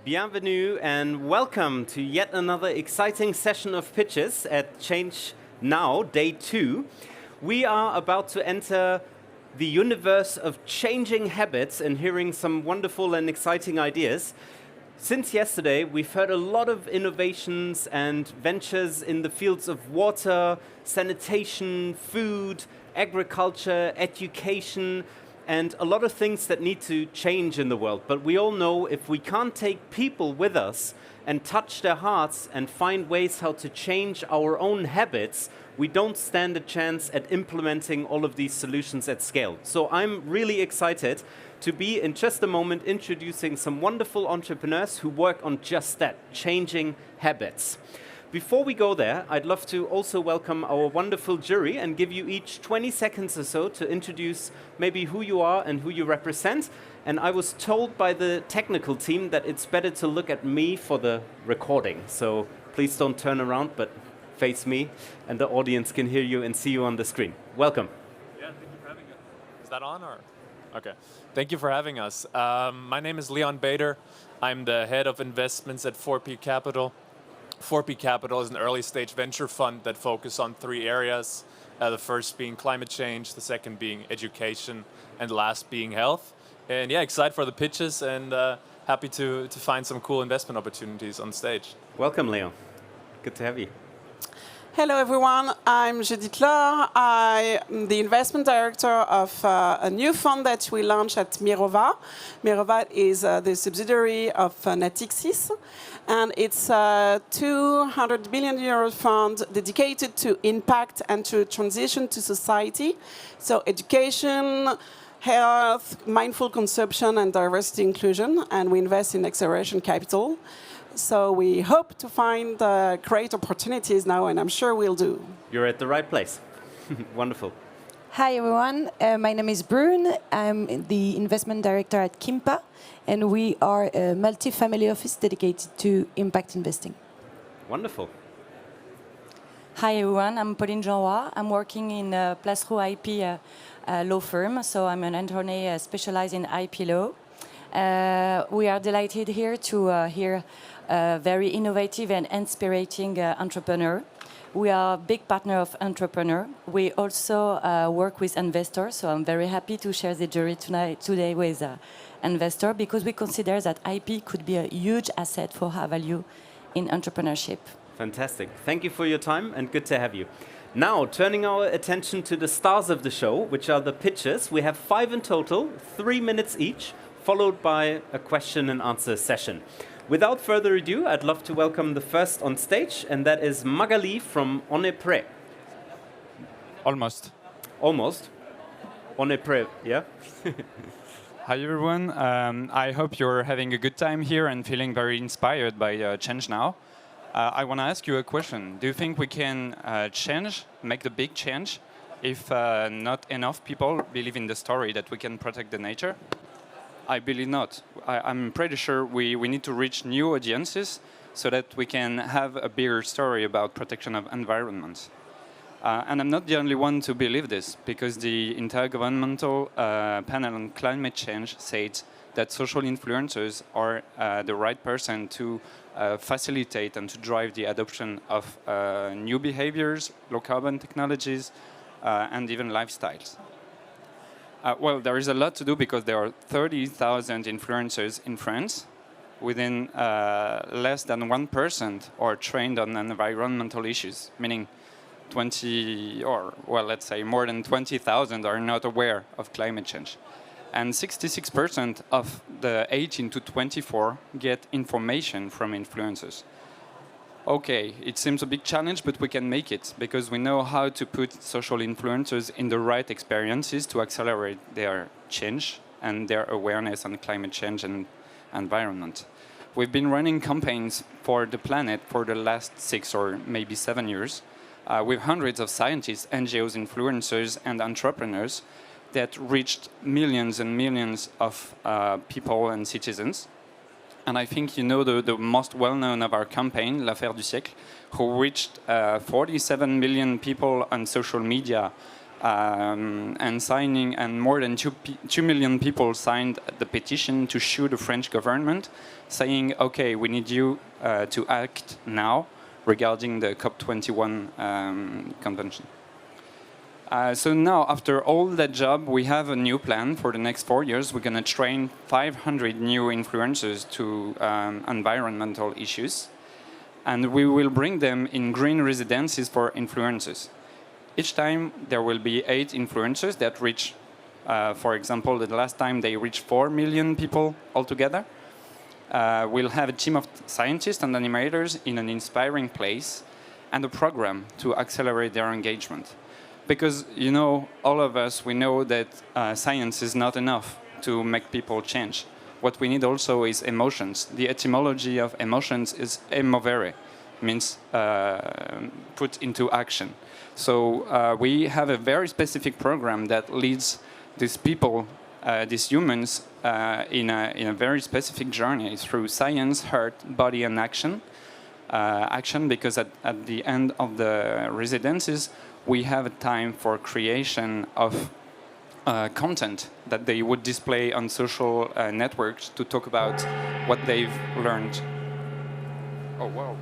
Bienvenue and welcome to yet another exciting session of pitches at ChangeNOW, Day 2. We are about to enter the universe of changing habits and hearing some wonderful and exciting ideas. Since yesterday, we've heard a lot of innovations and ventures in the fields of water, sanitation, food, agriculture, education, and a lot of things that need to change in the world. But we all know if we can't take people with us and touch their hearts and find ways how to change our own habits, we don't stand a chance at implementing all of these solutions at scale. So I'm really excited to be, in just a moment, introducing some wonderful entrepreneurs who work on just that, changing habits. Before we go there, I'd love to also welcome our wonderful jury and give you each 20 seconds or so to introduce maybe who you are and who you represent. And I was told by the technical team that it's better to look at me for the recording. So please don't turn around, but face me, and the audience can hear you and see you on the screen. Welcome. Yeah, thank you for having us. Is that on or? Okay. Thank you for having us. My name is Leon Bader. I'm the head of investments at 4P Capital. 4P Capital is an early stage venture fund that focuses on 3 areas. The first being climate change, the second being education, and the last being health. And yeah, excited for the pitches and happy to find some cool investment opportunities on stage. Welcome, Leon. Good to have you. Hello, everyone. I'm Judith Laure. I'm the investment director of a new fund that we launched at Mirova. Mirova is the subsidiary of Natixis, and it's a 200 billion euro fund dedicated to impact and to transition to society. So education, health, mindful consumption, and diversity inclusion, and we invest in acceleration capital. So we hope to find great opportunities now, and I'm sure we'll do. You're at the right place. Wonderful. Hi, everyone. My name is Brune. I'm the investment director at Kimpa, and we are a multi-family office dedicated to impact investing. Wonderful. Hi, everyone. I'm Pauline Jeanroy. I'm working in a Place-Roux IP law firm, so I'm an attorney specialized in IP law. We are delighted here to hear a very innovative and inspiring entrepreneur. We are a big partner of entrepreneur. We also work with investors, so I'm very happy to share the jury today with investor because we consider that IP could be a huge asset for high value in entrepreneurship. Fantastic. Thank you for your time and good to have you. Now, turning our attention to the stars of the show, which are the pitches. We have 5 in total, 3 minutes each, followed by a question and answer session. Without further ado, I'd love to welcome the first on stage, and that is Magali from Prêt. Almost. Almost. Prêt, yeah? Hi, everyone. I hope you're having a good time here and feeling very inspired by ChangeNOW. I want to ask you a question. Do you think we can make the big change, if not enough people believe in the story that we can protect the nature? I believe not. I'm pretty sure we need to reach new audiences so that we can have a bigger story about protection of environment. And I'm not the only one to believe this, because the Intergovernmental Panel on Climate Change said that social influencers are the right person to facilitate and to drive the adoption of new behaviors, low carbon technologies, and even lifestyles. Well, there is a lot to do because there are 30,000 influencers in France. Within less than 1% are trained on environmental issues, meaning 20, or well, let's say more than 20,000 are not aware of climate change. And 66% of the 18 to 24 get information from influencers. Okay, it seems a big challenge, but we can make it because we know how to put social influencers in the right experiences to accelerate their change and their awareness on climate change and environment. We've been running campaigns for the planet for the last 6 or maybe 7 years with hundreds of scientists, NGOs, influencers, and entrepreneurs that reached millions and millions of people and citizens. And I think you know the most well-known of our campaign, L'Affaire du siècle, who reached 47 million people on social media and more than 2 million people signed the petition to sue the French government, saying, okay, we need you to act now regarding the COP21 convention. So now, after all that job, we have a new plan for the next 4 years. We're going to train 500 new influencers to environmental issues, and we will bring them in green residences for influencers. Each time, there will be 8 influencers that reach, for example, the last time they reached 4 million people altogether. We'll have a team of scientists and animators in an inspiring place and a program to accelerate their engagement. Because, you know, all of us, we know that science is not enough to make people change. What we need also is emotions. The etymology of emotions is emovere, means put into action. So we have a very specific program that leads these people, these humans, in a very specific journey through science, heart, body, and action. Action because at the end of the residences, we have a time for creation of content that they would display on social networks to talk about what they've learned. Oh, wow.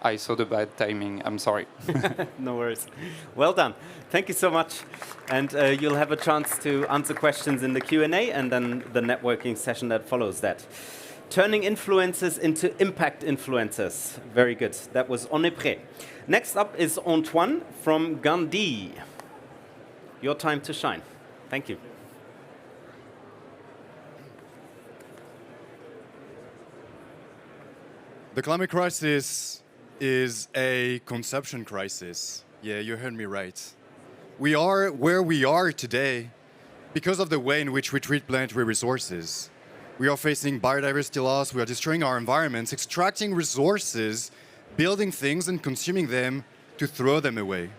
I saw the bad timing. I'm sorry. No worries. Well done. Thank you so much. And you'll have a chance to answer questions in the Q&A and then the networking session that follows that. Turning influencers into impact influencers. Very good. That was On est prêt. Next up is Antoine from Ganddee. Your time to shine. Thank you. The climate crisis is a consumption crisis. Yeah, you heard me right. We are where we are today because of the way in which we treat planetary resources. We are facing biodiversity loss, we are destroying our environments, extracting resources, building things and consuming them to throw them away.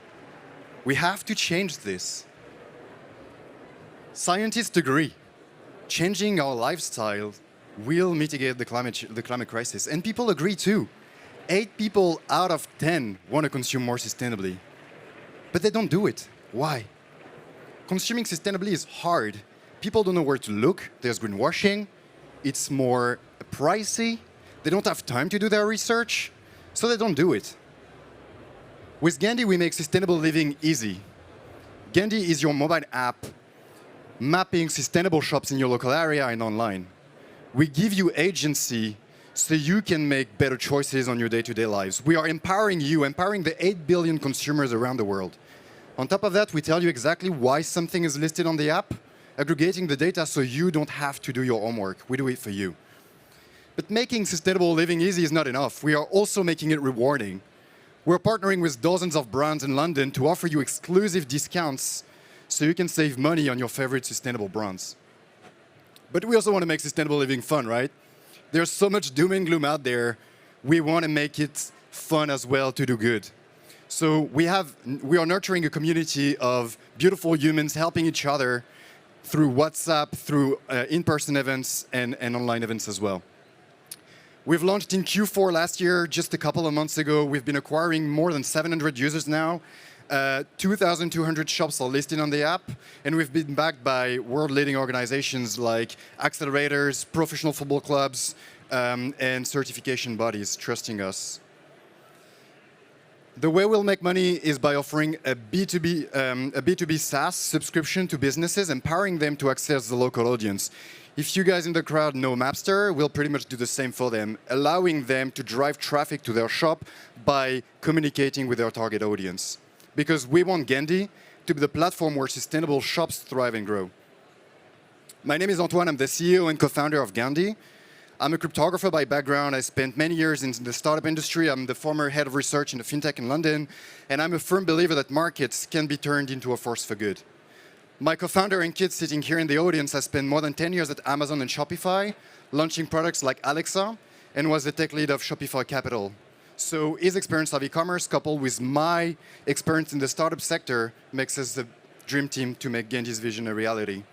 We have to change this. Scientists agree. Changing our lifestyle will mitigate the climate crisis. And people agree too. 8 people out of 10 want to consume more sustainably. But they don't do it. Why? Consuming sustainably is hard. People don't know where to look. There's greenwashing. It's more pricey. They don't have time to do their research, so they don't do it. With Ganddee, we make sustainable living easy. Ganddee is your mobile app mapping sustainable shops in your local area and online. We give you agency so you can make better choices on your day-to-day lives. We are empowering you, empowering the 8 billion consumers around the world. On top of that, we tell you exactly why something is listed on the app, aggregating the data so you don't have to do your homework. We do it for you. But making sustainable living easy is not enough. We are also making it rewarding. We're partnering with dozens of brands in London to offer you exclusive discounts so you can save money on your favorite sustainable brands. But we also want to make sustainable living fun, right? There's so much doom and gloom out there. We want to make it fun as well to do good. So we are nurturing a community of beautiful humans helping each other through WhatsApp, through in-person events and online events as well. We've launched in Q4 last year, just a couple of months ago. We've been acquiring more than 700 users now. 2,200 shops are listed on the app, and we've been backed by world-leading organizations like accelerators, professional football clubs, and certification bodies trusting us. The way we'll make money is by offering a B2B SaaS subscription to businesses, empowering them to access the local audience. If you guys in the crowd know Mapster, we'll pretty much do the same for them, allowing them to drive traffic to their shop by communicating with their target audience. Because we want Ganddee to be the platform where sustainable shops thrive and grow. My name is Antoine, I'm the CEO and co-founder of Ganddee. I'm a cryptographer by background. I spent many years in the startup industry. I'm the former head of research in the fintech in London. And I'm a firm believer that markets can be turned into a force for good. My co-founder and kid sitting here in the audience has spent more than 10 years at Amazon and Shopify, launching products like Alexa, and was the tech lead of Shopify Capital. So his experience of e-commerce coupled with my experience in the startup sector makes us the dream team to make Ganddee's vision a reality.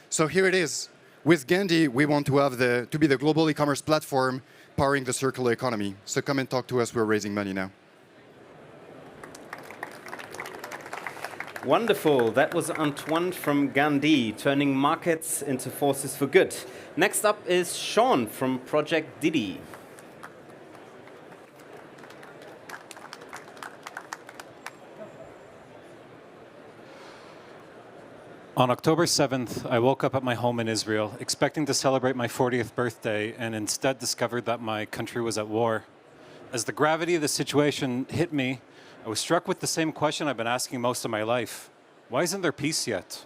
So here it is. With Ganddee, we want to be the global e-commerce platform powering the circular economy. So come and talk to us. We're raising money now. Wonderful. That was Antoine from Ganddee, turning markets into forces for good. Next up is Sean from Project Didi. On October 7th, I woke up at my home in Israel, expecting to celebrate my 40th birthday, and instead discovered that my country was at war. As the gravity of the situation hit me, I was struck with the same question I've been asking most of my life. Why isn't there peace yet?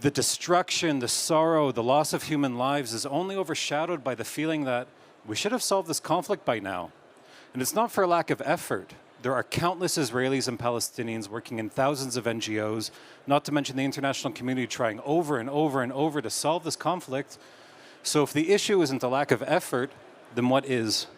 The destruction, the sorrow, the loss of human lives is only overshadowed by the feeling that we should have solved this conflict by now. And it's not for lack of effort. There are countless Israelis and Palestinians working in thousands of NGOs, not to mention the international community trying over and over and over to solve this conflict. So if the issue isn't a lack of effort, then what is?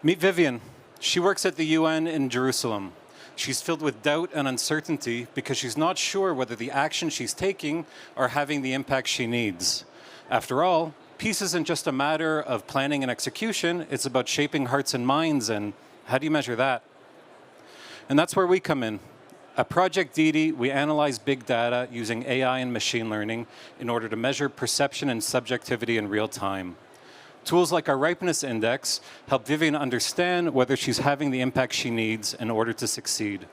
Meet Vivian. She works at the UN in Jerusalem. She's filled with doubt and uncertainty because she's not sure whether the actions she's taking are having the impact she needs. After all, peace isn't just a matter of planning and execution, it's about shaping hearts and minds, and how do you measure that? And that's where we come in. At Project Didi, we analyze big data using AI and machine learning in order to measure perception and subjectivity in real time. Tools like our ripeness index help Vivian understand whether she's having the impact she needs in order to succeed.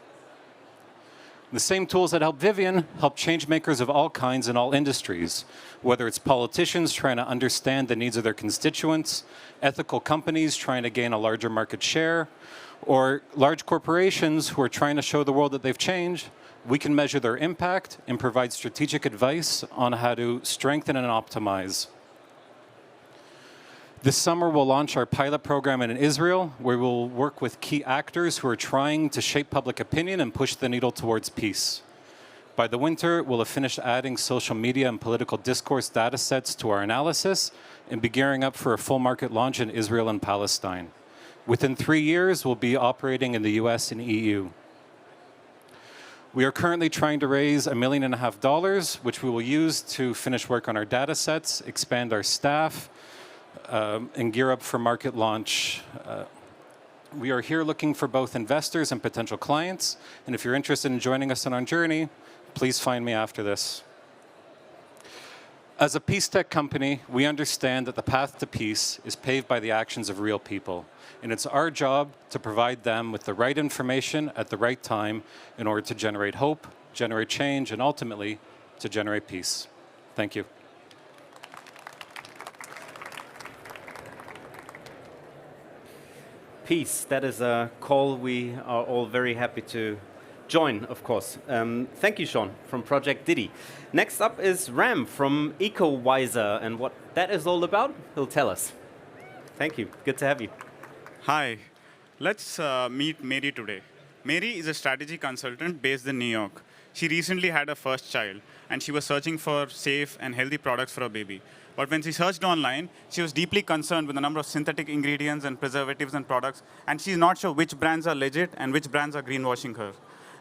The same tools that help Vivian help change makers of all kinds in all industries, whether it's politicians trying to understand the needs of their constituents, ethical companies trying to gain a larger market share, or large corporations who are trying to show the world that they've changed. We can measure their impact and provide strategic advice on how to strengthen and optimize. This summer, we'll launch our pilot program in Israel, where we'll work with key actors who are trying to shape public opinion and push the needle towards peace. By the winter, we'll have finished adding social media and political discourse data sets to our analysis and be gearing up for a full market launch in Israel and Palestine. Within 3 years, we'll be operating in the US and EU. We are currently trying to raise $1.5 million, which we will use to finish work on our data sets, expand our staff, and gear up for market launch. We are here looking for both investors and potential clients, and if you're interested in joining us on our journey, please find me after this. As a peace tech company, we understand that the path to peace is paved by the actions of real people, and it's our job to provide them with the right information at the right time in order to generate hope, generate change, and ultimately to generate peace. Thank you. Peace, that is a call we are all very happy to join, of course. Thank you, Sean, from Project Didi. Next up is Ram from Ecowiser, and what that is all about, he'll tell us. Thank you. Good to have you. Hi. Let's meet Mary today. Mary is a strategy consultant based in New York. She recently had her first child, and she was searching for safe and healthy products for her baby. But when she searched online, she was deeply concerned with the number of synthetic ingredients and preservatives and products, and she's not sure which brands are legit and which brands are greenwashing her.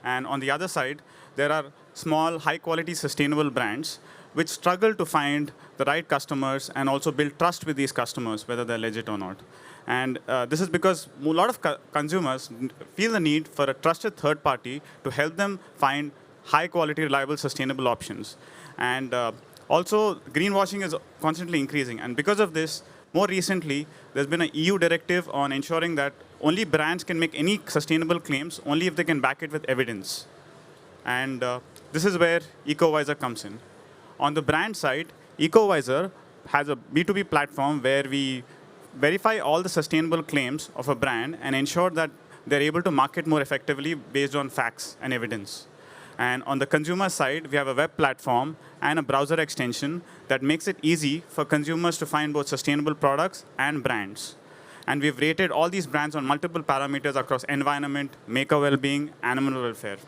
And on the other side, there are small, high-quality, sustainable brands which struggle to find the right customers and also build trust with these customers, whether they're legit or not. And this is because a lot of consumers feel the need for a trusted third party to help them find high-quality, reliable, sustainable options. And also, greenwashing is constantly increasing. And because of this, more recently, there's been an EU directive on ensuring that only brands can make any sustainable claims only if they can back it with evidence. And this is where Ecowiser comes in. On the brand side, Ecowiser has a B2B platform where we verify all the sustainable claims of a brand and ensure that they're able to market more effectively based on facts and evidence. And on the consumer side, we have a web platform and a browser extension that makes it easy for consumers to find both sustainable products and brands. And we've rated all these brands on multiple parameters across environment, maker well-being, animal welfare.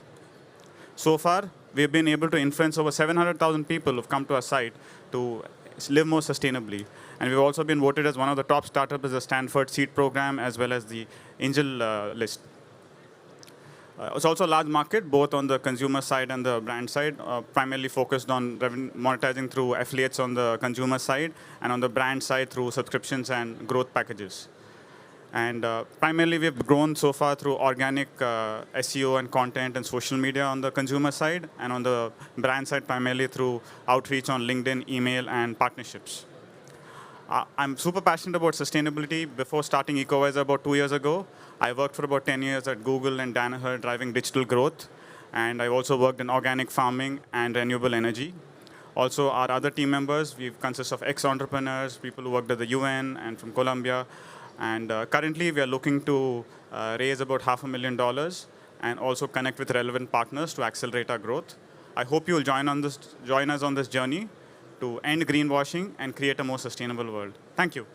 So far, we've been able to influence over 700,000 people who've come to our site to live more sustainably. And we've also been voted as one of the top startups in the Stanford Seed Program, as well as the Angel list. It's also a large market, both on the consumer side and the brand side, primarily focused on monetizing through affiliates on the consumer side, and on the brand side through subscriptions and growth packages. And primarily, we've grown so far through organic SEO and content and social media on the consumer side, and on the brand side, primarily through outreach on LinkedIn, email, and partnerships. I'm super passionate about sustainability. Before starting Ecowiser about 2 years ago, I worked for about 10 years at Google and Danaher driving digital growth. And I also worked in organic farming and renewable energy. Also, our other team members, we consist of ex-entrepreneurs, people who worked at the UN and from Colombia. And currently, we are looking to raise about $500,000 and also connect with relevant partners to accelerate our growth. I hope you will join us on this journey to end greenwashing and create a more sustainable world. Thank you.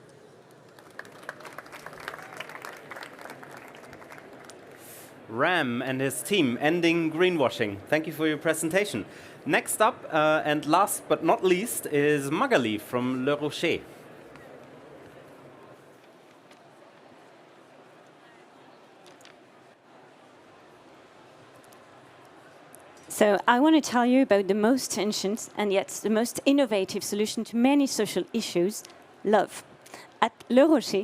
Ram and his team ending greenwashing. Thank you for your presentation. Next up, and last but not least, is Magali from Le Rocher. So I want to tell you about the most ancient and yet the most innovative solution to many social issues, love. At Le Rocher,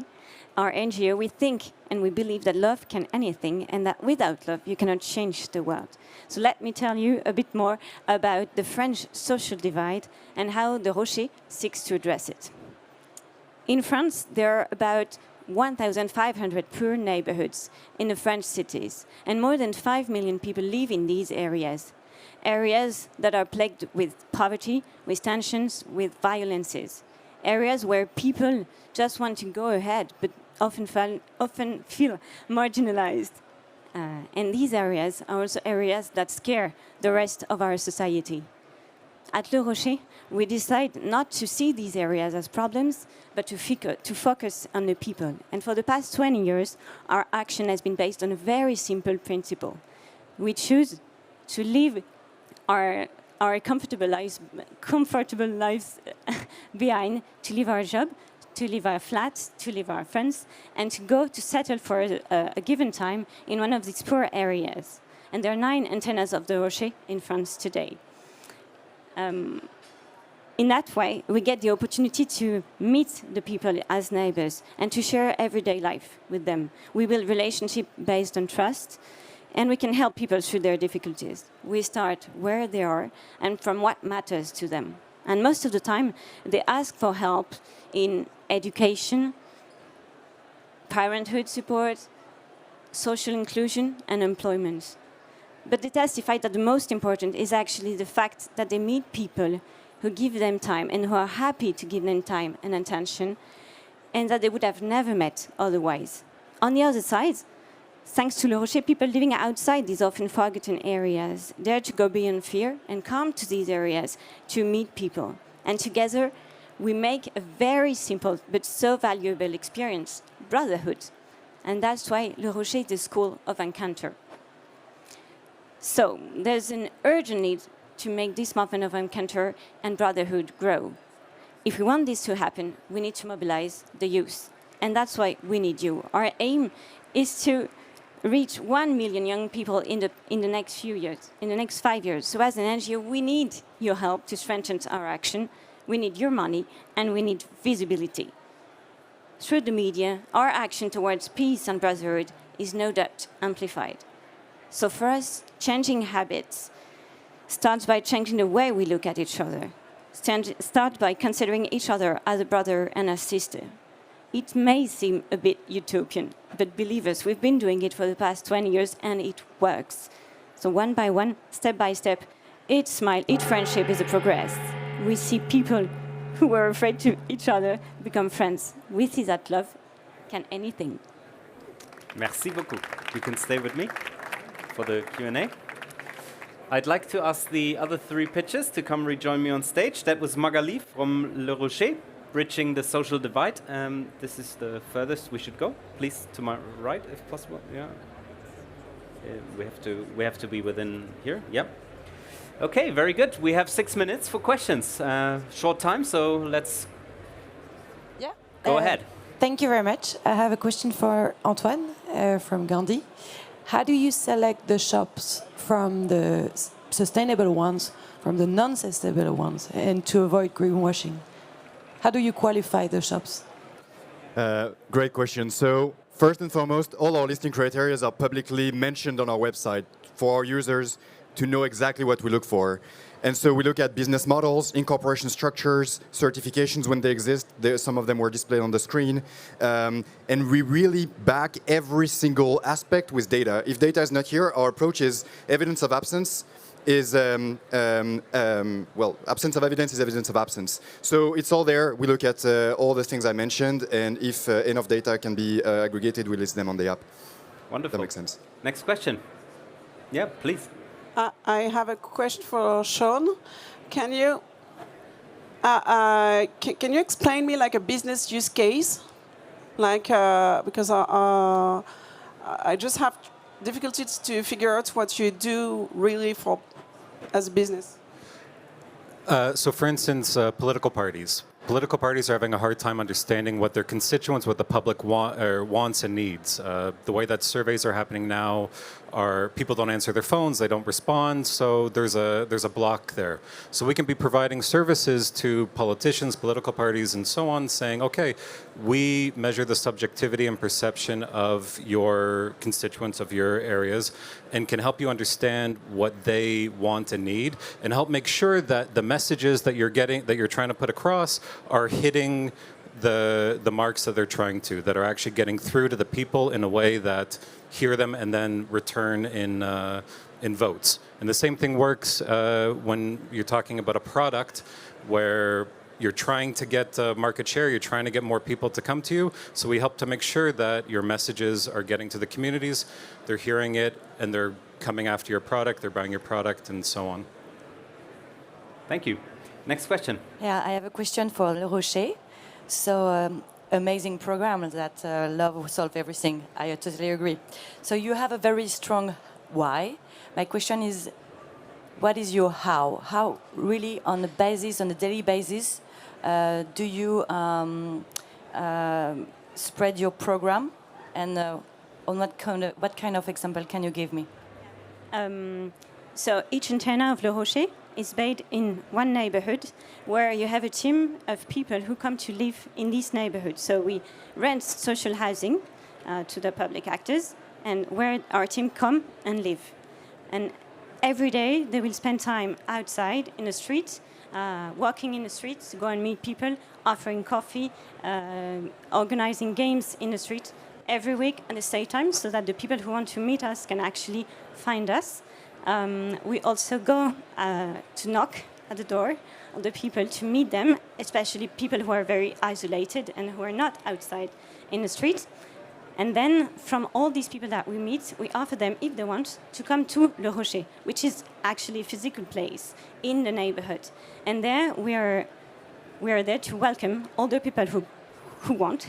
our NGO, we think and we believe that love can anything and that without love you cannot change the world. So let me tell you a bit more about the French social divide and how the Rocher seeks to address it. In France, there are about 1,500 poor neighborhoods in the French cities, and more than 5 million people live in these areas. Areas that are plagued with poverty, with tensions, with violences. Areas where people just want to go ahead, but often feel marginalized. And these areas are also areas that scare the rest of our society. At Le Rocher, we decide not to see these areas as problems, but to focus on the people. And for the past 20 years, our action has been based on a very simple principle. We choose to live our comfortable lives behind, to leave our job, to leave our flats, to leave our friends, and to go to settle for a given time in one of these poor areas. And there are 9 antennas of the Rocher in France today. In that way, we get the opportunity to meet the people as neighbors and to share everyday life with them. We build relationships based on trust, and we can help people through their difficulties. We start where they are and from what matters to them. And most of the time, they ask for help in education, parenthood support, social inclusion, and employment. But they testify that the most important is actually the fact that they meet people who give them time and who are happy to give them time and attention, and that they would have never met otherwise. On the other side, thanks to Le Rocher, people living outside these often forgotten areas dare to go beyond fear and come to these areas to meet people. And together, we make a very simple but so valuable experience, brotherhood. And that's why Le Rocher is the school of encounter. So there's an urgent need to make this movement of encounter and brotherhood grow. If we want this to happen, we need to mobilize the youth. And that's why we need you. Our aim is to reach 1 million young people in the next few years, in the next 5 years. So as an NGO, we need your help to strengthen our action. We need your money, and we need visibility. Through the media, our action towards peace and brotherhood is no doubt amplified. So for us, changing habits starts by changing the way we look at each other. Start by considering each other as a brother and a sister. It may seem a bit utopian, but believe us, we've been doing it for the past 20 years and it works. So one by one, step by step, each smile, each friendship is a progress. We see people who were afraid to each other become friends. We see that love can anything. Merci beaucoup. You can stay with me for the Q&A. I'd like to ask the other 3 pitchers to come rejoin me on stage. That was Magali from Le Rocher, bridging the social divide. This is the furthest we should go. Please, to my right, if possible. Yeah. We have to be within here. Yep. Okay, very good. We have 6 minutes for questions. Short time, so let's go ahead. Thank you very much. I have a question for Antoine from Ganddee. How do you select the shops from the sustainable ones, from the non-sustainable ones, and to avoid greenwashing? How do you qualify the shops? Great question. So First and foremost, all our listing criteria are publicly mentioned on our website for our users to know exactly what we look for. And so we look at business models, incorporation structures, certifications when they exist. Some of them were displayed on the screen. And we really back every single aspect with data. If data is not here, our approach is evidence of absence is, well, absence of evidence is evidence of absence. So it's all there. We look at all the things I mentioned, and if enough data can be aggregated, we list them on the app. Wonderful. That makes sense. Next question. Yeah, please. I have a question for Sean. Can you can you explain me like a business use case? Like because I just have difficulties to figure out what you do really for as a business. So for instance, political parties. Political parties are having a hard time understanding what their constituents, what the public wants and needs. The way that surveys are happening now are people don't answer their phones, they don't respond, so there's a block there. So we can be providing services to politicians, political parties, and so on, saying, okay, we measure the subjectivity and perception of your constituents, of your areas, and can help you understand what they want and need, and help make sure that the messages that you're trying to put across are hitting the marks that they're trying to, that are actually getting through to the people in a way that hear them and then return in votes. And the same thing works when you're talking about a product where you're trying to get market share, you're trying to get more people to come to you. So we help to make sure that your messages are getting to the communities, they're hearing it, and they're coming after your product, they're buying your product, and so on. Thank you. Next question. Yeah, I have a question for Rocher. So, amazing program that love will solve everything. I totally agree. So you have a very strong why. My question is, what is your how? How really on the daily basis, do you spread your program, and on what kind of example can you give me? So each antenna of Le Rocher is based in one neighborhood where you have a team of people who come to live in this neighborhood. So we rent social housing to the public actors, and where our team come and live. And every day they will spend time outside in the street, walking in the streets to go and meet people, offering coffee, organizing games in the street every week at the same time, so that the people who want to meet us can actually find us. We also go to knock at the door of the people to meet them, especially people who are very isolated and who are not outside in the street. And then from all these people that we meet, we offer them, if they want, to come to Le Rocher, which is actually a physical place in the neighborhood. And there we are there to welcome all the people who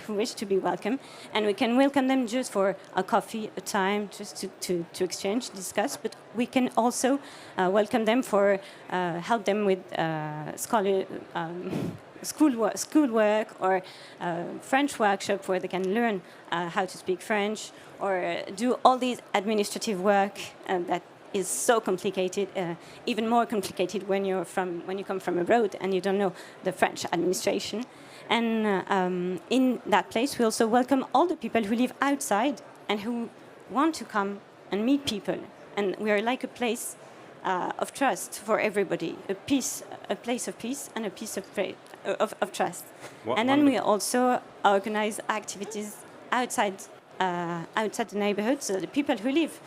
wish to be welcome, and we can welcome them just for a coffee, a time, just to exchange, discuss, but we can also welcome them for help them with schoolwork or French workshop where they can learn how to speak French, or do all these administrative work that is so complicated, even more complicated when you come from abroad and you don't know the French administration. And in that place, we also welcome all the people who live outside and who want to come and meet people. And we are like a place of trust for everybody, a place of peace and a piece of trust. And then we also organize activities outside the neighborhood, so the people who live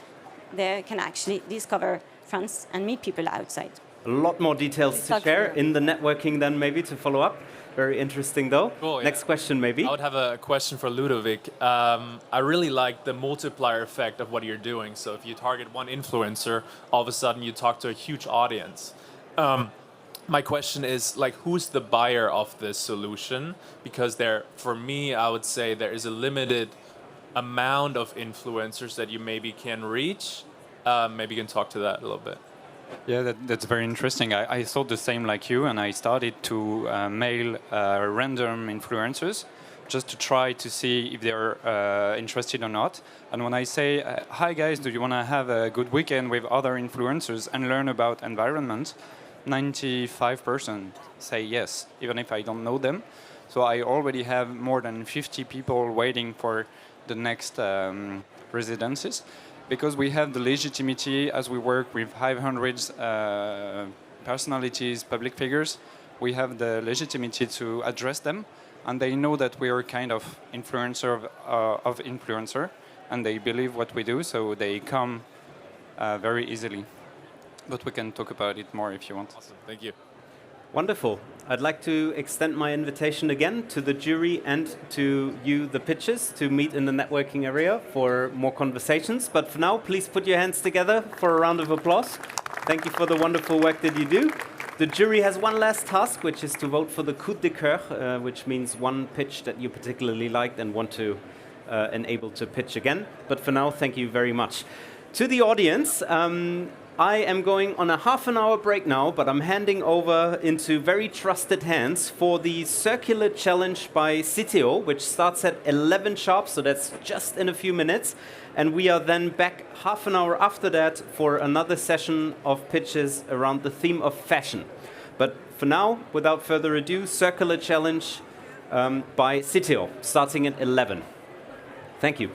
there can actually discover France and meet people outside. A lot more details to share in the networking then, maybe, to follow up. Very interesting, though. Cool, yeah. Next question, maybe. I would have a question for Ludovic. I really like the multiplier effect of what you're doing. So if you target one influencer, all of a sudden you talk to a huge audience. My question is, like, who's the buyer of this solution? Because for me, I would say there is a limited amount of influencers that you maybe can reach. Maybe you can talk to that a little bit. Yeah, that's very interesting. I thought the same like you, and I started to mail random influencers just to try to see if they're interested or not. And when I say, hi guys, do you want to have a good weekend with other influencers and learn about environment, 95% say yes, even if I don't know them. So I already have more than 50 people waiting for the next residences, because we have the legitimacy as we work with 500 personalities, public figures. We have the legitimacy to address them, and they know that we are kind of influencer of influencer, and they believe what we do, so they come very easily. But we can talk about it more if you want. Awesome, thank you. Wonderful. I'd like to extend my invitation again to the jury and to you, the pitchers, to meet in the networking area for more conversations. But for now, please put your hands together for a round of applause. Thank you for the wonderful work that you do. The jury has one last task, which is to vote for the coup de cœur, which means one pitch that you particularly liked and want to enable to pitch again. But for now, thank you very much. To the audience, I am going on a half-an-hour break now, but I'm handing over into very trusted hands for the circular challenge by Citeo, which starts at 11 sharp, so that's just in a few minutes. And we are then back half an hour after that for another session of pitches around the theme of fashion. But for now, without further ado, circular challenge by Citeo, starting at 11. Thank you.